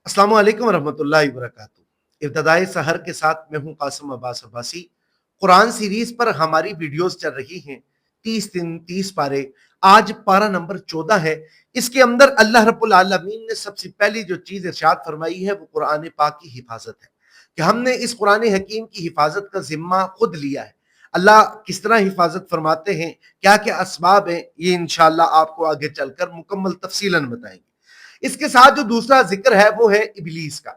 अस्सलामु अलैकुम रहमतुल्लाहि वबरकातुहू। इब्तदाए सहर के साथ मैं हूँ कासिम अब्बास अब्बासी। कुरान सीरीज पर हमारी वीडियोस चल रही हैं, 30 दिन 30 पारे। आज पारा नंबर 14 है। इसके अंदर अल्लाह रब्बुल आलमीन ने सबसे पहली जो चीज इरशाद फरमाई है वो कुरान पाक की हिफाजत है, कि हमने इस कुरान हकीम की हिफाजत का जिम्मा खुद लिया है। अल्लाह किस तरह हिफाजत फरमाते हैं, क्या क्या असबाब हैं, ये इंशाअल्लाह आपको आगे चलकर मुकम्मल तफसीलन बताएंगे। इसके साथ जो दूसरा जिक्र है वो है इबलीस का।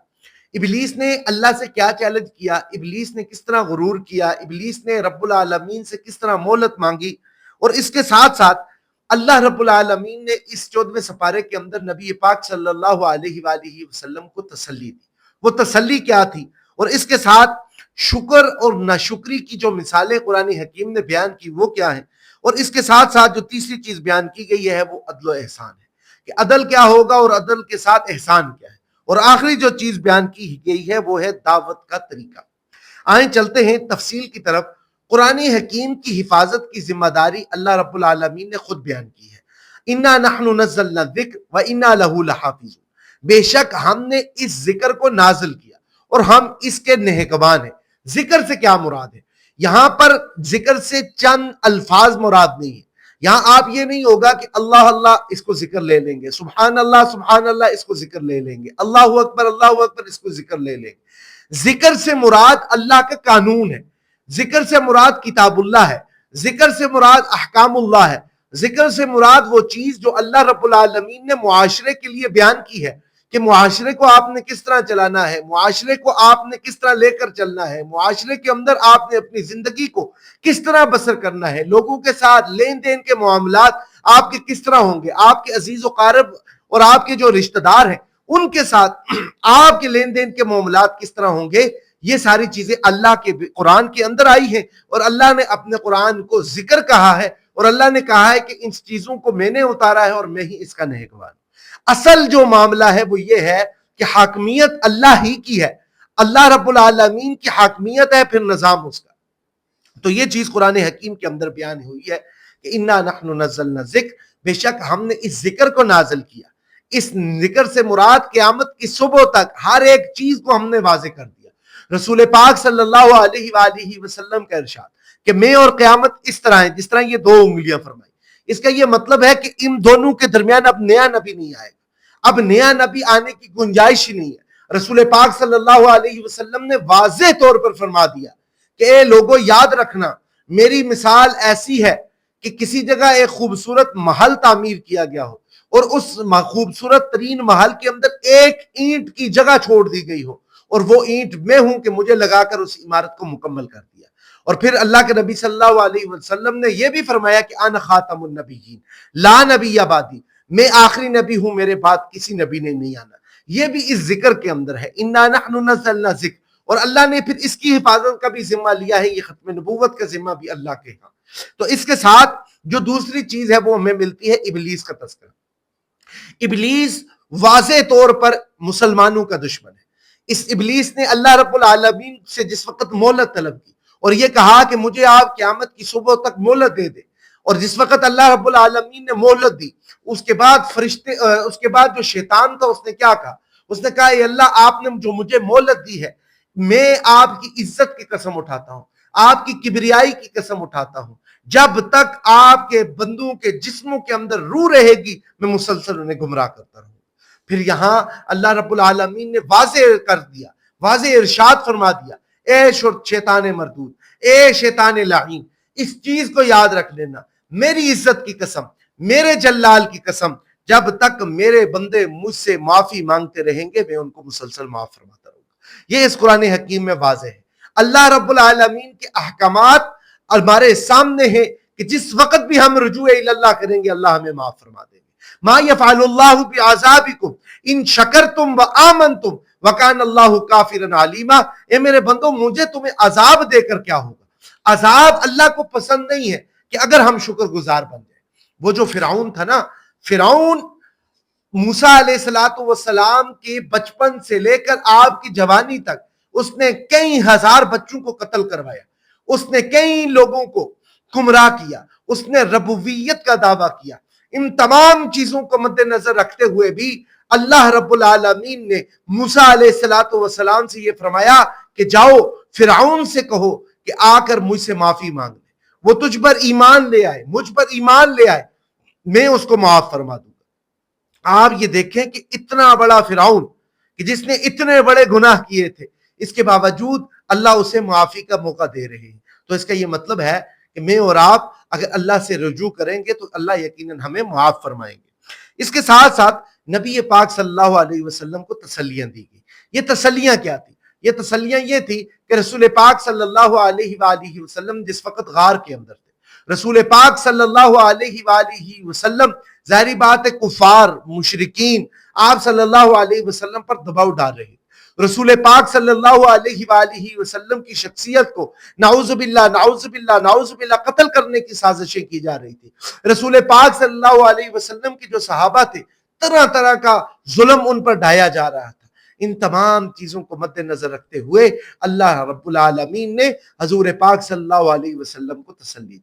इबलीस ने अल्लाह से क्या चैलेंज किया, इबलीस ने किस तरह गुरूर किया, इबलीस ने रब्बुल आलमीन से किस तरह मोहलत मांगी। और इसके साथ साथ अल्लाह रब्बुल आलमीन ने इस 14वें सपारे के अंदर नबी पाक सल्लल्लाहु अलैहि वसल्लम को तसल्ली दी। वो तसल्ली क्या थी, और इसके साथ शुक्र और नाशुक्री की जो मिसालें कुरान हकीम ने बयान की वो क्या है। और इसके साथ साथ जो तीसरी चीज बयान की गई है वो अदल एहसान है, कि अदल क्या होगा और अदल के साथ एहसान क्या है। और आखिरी जो चीज बयान की गई है वो है दावत का तरीका। आए चलते हैं तफसील की तरफ। कुरान हकीम की हिफाजत की जिम्मेदारी अल्लाह रब्बुल आलमीन ने खुद बयान की है। इन्ना नहनु नज़्ज़लना ज़िक्र व इन्ना लहू लहाफ़िज़ून। बेशक हमने इस जिक्र को नाजिल किया और हम इसके नेहकबान हैं। जिक्र से क्या मुराद है, यहां पर जिक्र से चंद अल्फाज मुराद नहीं है। यहां आप ये नहीं होगा कि अल्लाह अल्लाह इसको जिक्र ले लेंगे, सुभान अल्लाह इसको जिक्र ले लेंगे, अल्लाहु अकबर इसको जिक्र ले लेंगे। जिक्र से मुराद अल्लाह का कानून है, जिक्र से मुराद किताबुल्लाह है, जिक्र से मुराद अहकामुल्लाह है, जिक्र से मुराद वो चीज जो अल्लाह रब्बुल आलमीन ने मुआशरे के लिए बयान की है, कि मुआशरे को आपने किस तरह चलाना है, मुआशरे को आपने किस तरह लेकर चलना है, मुआशरे के अंदर आपने अपनी जिंदगी को किस तरह बसर करना है, लोगों के साथ लेन देन के मामलात आपके किस तरह होंगे, आपके अजीज व और आपके जो रिश्तेदार हैं उनके साथ आपके लेन देन के मामलात किस तरह होंगे। ये सारी चीजें अल्लाह के कुरान के अंदर आई हैं, और अल्लाह ने अपने कुरान को जिक्र कहा है, और अल्लाह ने कहा है कि इन चीजों को मैंने उतारा है और मैं ही इसका नेहकबान। असल जो मामला है वो ये है कि हाकमियत अल्लाह ही की है, अल्लाह रब्बुल आलमीन की हाकमियत है, फिर निजाम उसका। तो ये चीज कुरान हकीम के अंदर बयान हुई है कि इन्ना नहनु नज़्ज़लना ज़िक्र, बेशक हमने इस जिक्र को नाजिल किया। इस जिक्र से मुराद क़यामत की सुबह तक हर एक चीज को हमने वाज़े कर दिया। रसूल पाक सल्लल्लाहु अलैहि वसल्लम का इरशाद कि मैं और क़यामत इस तरह है जिस तरह ये दो उंगलियां फरमाई। इसका ये मतलब है कि इन दोनों के दरमियान अब नया नबी नहीं आएगा, अब नया नबी आने की गुंजाइश ही नहीं है। रसूल पाक सल्लल्लाहु अलैहि वसल्लम ने वाज़ेह तौर पर फरमा दिया कि ए लोगों, याद रखना मेरी मिसाल ऐसी है कि किसी जगह एक खूबसूरत महल तामीर किया गया हो और उस खूबसूरत तरीन महल के अंदर एक ईंट की जगह छोड़ दी गई हो, और वो ईंट मैं हूं कि मुझे लगाकर उस इमारत को मुकम्मल कर दिया। और फिर अल्लाह के नबी सल्लल्लाहु अलैहि वसल्लम ने यह भी फरमाया कि अन खातमुन नबिय्यीन ला नबी बादी, मैं आखिरी नबी हूं, मेरे बाद किसी नबी ने नहीं आना। यह भी इस जिक्र के अंदर है, इन्ना नहनु नज़्ज़लना ज़िक्र। और अल्लाह ने फिर इसकी हिफाजत का भी जिम्मा लिया है, ये खत्म नबूवत का जिम्मा भी अल्लाह के यहाँ। तो इसके साथ जो दूसरी चीज है वो हमें मिलती है इबलीस का तस्करा। इबलीस वाज़े तौर पर मुसलमानों का दुश्मन है। इस इबलीस ने अल्लाह रब्बुल आलमीन से जिस वक्त मोहलत तलब की और ये कहा कि मुझे आप क़यामत की सुबह तक मोहलत दे दे, और जिस वक्त अल्लाह रब्बुल आलमीन ने मोहलत दी उसके बाद फरिश्ते उसके बाद जो शैतान था उसने क्या कहा, उसने कहा अल्लाह आपने जो मुझे मोहलत दी है, मैं आपकी इज्जत की कसम उठाता हूं, आपकी किबरियाई की कसम उठाता हूं, जब तक आपके बंदों के जिस्मों के अंदर रूह रहेगी मैं मुसलसल उन्हें गुमराह करता रहूंगा। फिर यहां अल्लाह रब्बुल आलमीन ने वाज़े कर दिया, वाज़े इरशाद फरमा दिया, ए शैतान मरदूद, ए शैतान लाईन, इस चीज को याद रख लेना, मेरी इज्जत की कसम, मेरे जल्लाल की कसम, जब तक मेरे बंदे मुझसे माफी मांगते रहेंगे मैं उनको मुसलसल माफ फरमाता रहूंगा। ये इस कुरान हकीम में वाज़े है। अल्लाह रब्बुल आलमीन के अहकामात हमारे सामने है कि जिस वक्त भी हम रुजू इल्लल्लाह करेंगे अल्लाह हमें माफ फरमा देंगे। मा यफ़अलुल्लाहु बिअज़ाबिकुम इन शकरतुम व आमनतुम व कान अल्लाहु काफिरन अलीमा। ए मेरे बंदो, मुझे तुम्हें अजाब देकर क्या होगा। अजाब अल्लाह को पसंद नहीं है कि अगर हम शुक्रगुजार बन जाए। वो जो फिरौन था ना, फिरौन मूसा अलैहिस्सलातु वस्सलाम के बचपन से लेकर आपकी जवानी तक उसने कई हजार बच्चों को कत्ल करवाया, उसने कई लोगों को गुमराह किया, उसने रबूबियत का दावा किया। इन तमाम चीजों को मद्देनजर रखते हुए भी اللہ رب العالمین نے موسیٰ علیہ السلام سے یہ فرمایا کہ جاؤ فرعون سے کہو کہ آ کر مجھ سے معافی مانگ لے، وہ تجھ پر ایمان لے آئے، مجھ پر ایمان لے آئے، میں اس کو معاف فرما دوں گا۔ آپ یہ دیکھیں کہ اتنا بڑا فرعون کہ جس نے اتنے بڑے گناہ کیے تھے، اس کے باوجود اللہ اسے معافی کا موقع دے رہے ہیں۔ تو اس کا یہ مطلب ہے کہ میں اور آپ اگر اللہ سے رجوع کریں گے تو اللہ یقیناً ہمیں معاف فرمائیں گے۔ اس کے ساتھ ساتھ نبی پاک صلی اللہ علیہ وسلم کو تسلیاں دی گئی۔ یہ تسلیاں کیا تھی؟ یہ تسلیاں یہ تھی کہ رسول پاک صلی اللہ علیہ وآلہ وسلم جس وقت غار کے اندر تھے، رسول پاک صلی اللہ علیہ وآلہ وسلم ظاہری بات ہے کفار مشرکین آپ صلی اللہ علیہ وسلم پر دباؤ ڈال رہے ہیں۔ رسول پاک صلی اللہ علیہ وآلہ وسلم کی شخصیت کو نعوذ باللہ نعوذ باللہ نعوذ باللہ قتل کرنے کی سازشیں کی جا رہی تھی۔ رسول پاک صلی اللہ علیہ وسلم کی جو صحابہ تھے، طرح طرح کا ظلم ان پر ڈھایا جا رہا تھا۔ ان تمام چیزوں کو مد نظر رکھتے ہوئے اللہ رب العالمین نے حضور پاک صلی اللہ علیہ وسلم کو تسلی دی۔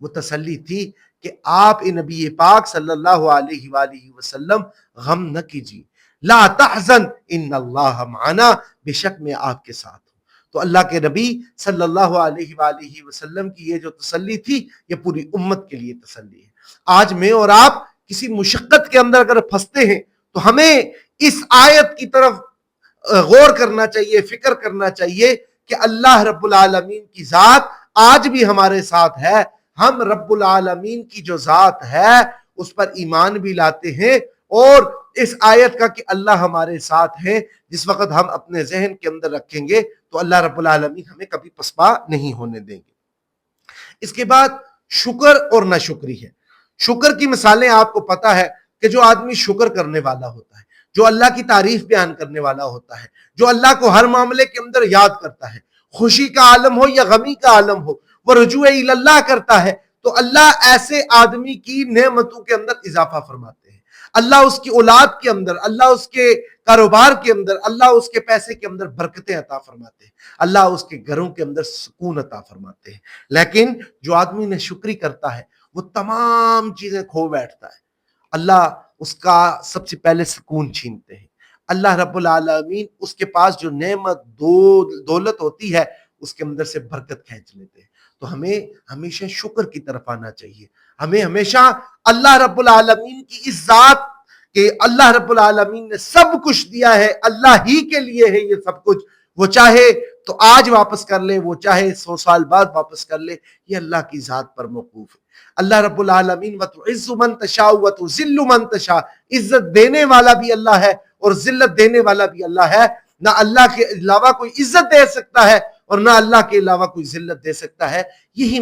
وہ تسلی تھی کہ آپ نبی پاک صلی اللہ علیہ وآلہ وسلم غم نہ کیجیے، لا تحزن ان اللہ معنا، بے شک میں آپ کے ساتھ ہوں۔ تو اللہ کے نبی صلی اللہ علیہ وآلہ وسلم کی یہ جو تسلی تھی یہ پوری امت کے لیے تسلی ہے۔ آج میں اور آپ کسی مشقت کے اندر اگر پھنستے ہیں تو ہمیں اس آیت کی طرف غور کرنا چاہیے، فکر کرنا چاہیے کہ اللہ رب العالمین کی ذات آج بھی ہمارے ساتھ ہے۔ ہم رب العالمین کی جو ذات ہے اس پر ایمان بھی لاتے ہیں، اور اس آیت کا کہ اللہ ہمارے ساتھ ہے جس وقت ہم اپنے ذہن کے اندر رکھیں گے تو اللہ رب العالمین ہمیں کبھی پسپا نہیں ہونے دیں گے۔ اس کے بعد شکر اور ناشکری ہے۔ شکر کی مثالیں آپ کو پتا ہے کہ جو آدمی شکر کرنے والا ہوتا ہے، جو اللہ کی تعریف بیان کرنے والا ہوتا ہے، جو اللہ کو ہر معاملے کے اندر یاد کرتا ہے، خوشی کا عالم ہو یا غمی کا عالم ہو، وہ رجوع اللہ کرتا ہے، تو اللہ ایسے آدمی کی نعمتوں کے اندر اضافہ فرماتے ہیں۔ اللہ اس کی اولاد کے اندر، اللہ اس کے کاروبار کے اندر، اللہ اس کے پیسے کے اندر برکتیں عطا فرماتے ہیں، اللہ اس کے گھروں کے اندر سکون عطا فرماتے ہیں۔ لیکن جو آدمی ناشکری کرتا ہے وہ تمام چیزیں کھو بیٹھتا ہے، اللہ اس کا سب سے پہلے سکون چھینتے ہیں۔ اللہ رب العالمین اس کے پاس جو نعمت دولت ہوتی ہے اس کے اندر سے برکت کھینچ لیتے ہیں۔ تو ہمیں ہمیشہ شکر کی طرف آنا چاہیے۔ ہمیں ہمیشہ اللہ رب العالمین کی اس ذات کہ اللہ رب العالمین نے سب کچھ دیا ہے، اللہ ہی کے لیے ہے یہ سب کچھ، وہ چاہے تو آج واپس کر لے، وہ چاہے 100 سال بعد واپس کر لے، یہ اللہ کی ذات پر موقوف ہے۔ اللہ رب العالمین وَتُعِزُّ مَن تَشَاءُ وَتُذِلُّ مَن تَشَاءُ، عزت دینے والا بھی اللہ ہے اور ذلت دینے والا بھی اللہ ہے۔ نہ اللہ کے علاوہ کوئی عزت دے سکتا ہے اور نہ اللہ کے علاوہ کوئی ذلت دے سکتا ہے۔ یہی